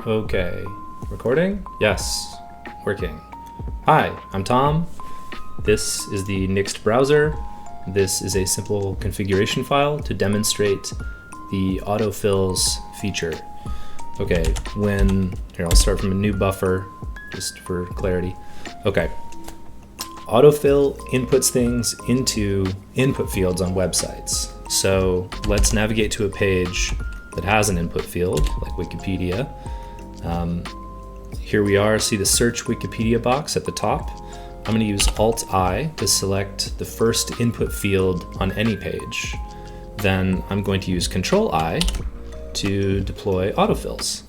Okay, recording? Yes, working. Hi, I'm Tom. This is the Nyxt browser. This is a simple configuration file to demonstrate the autofills feature. Okay, here I'll start from a new buffer just for clarity. Okay, autofill inputs things into input fields on websites. So let's navigate to a page that has an input field like Wikipedia. Here we are, see the search Wikipedia box at the top. I'm going to use Alt-I to select the first input field on any page. Then I'm going to use Control-I to deploy autofills.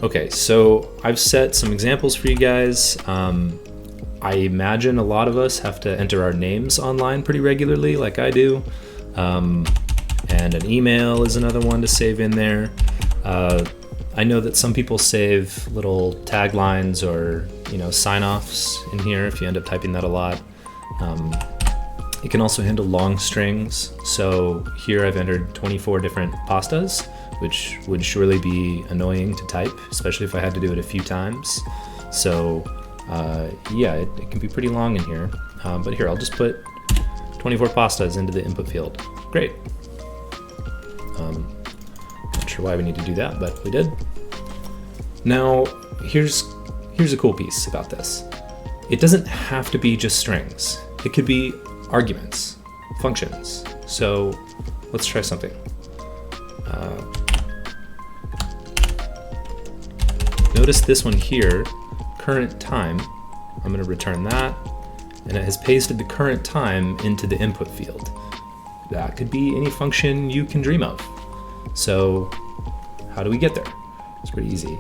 Okay, so I've set some examples for you guys. I imagine a lot of us have to enter our names online pretty regularly, like I do. And an email is another one to save in there. I know that some people save little taglines or sign-offs in here if you end up typing that a lot. It can also handle long strings. So here I've entered 24 different pastas, which would surely be annoying to type, especially if I had to do it a few times. So yeah, it can be pretty long in here. But here, I'll just put 24 pastas into the input field. Great. Not sure why we need to do that, but we did. Now, here's a cool piece about this. It doesn't have to be just strings. It could be arguments, functions. So let's try something. Notice this one here, current time. I'm going to return that, and it has pasted the current time into the input field. That could be any function you can dream of. So how do we get there? It's pretty easy.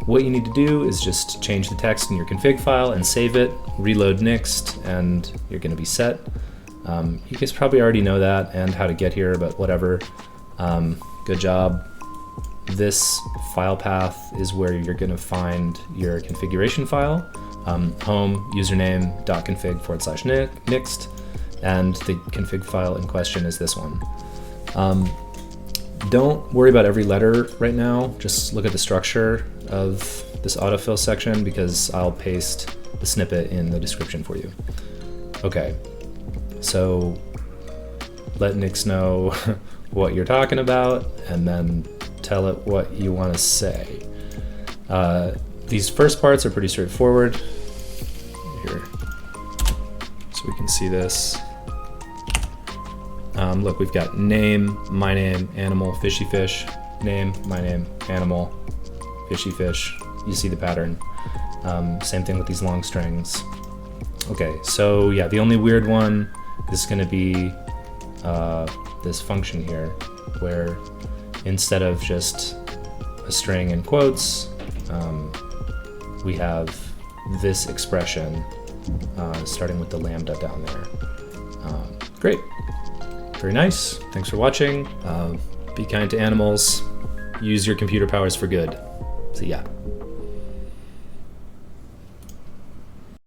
What you need to do is just change the text in your config file and save it, reload Nyxt, and you're going to be set. You guys probably already know that and how to get here, but whatever. Good job. This file path is where you're going to find your configuration file, home username.config/Nyxt, and the config file in question is this one. Don't worry about every letter right now. Just look at the structure of this autofill section because I'll paste the snippet in the description for you. Okay, so let Nyxt know what you're talking about and then tell it what you want to say. These first parts are pretty straightforward. Here, so we can see this. Look, we've got name, my name, animal, fishy fish, name, my name, animal, fishy fish. You see the pattern. Same thing with these long strings. Okay, so yeah, the only weird one is going to be this function here, where instead of just a string in quotes, we have this expression starting with the lambda down there. Great. Very nice. Thanks for watching. Be kind to animals. Use your computer powers for good. See ya.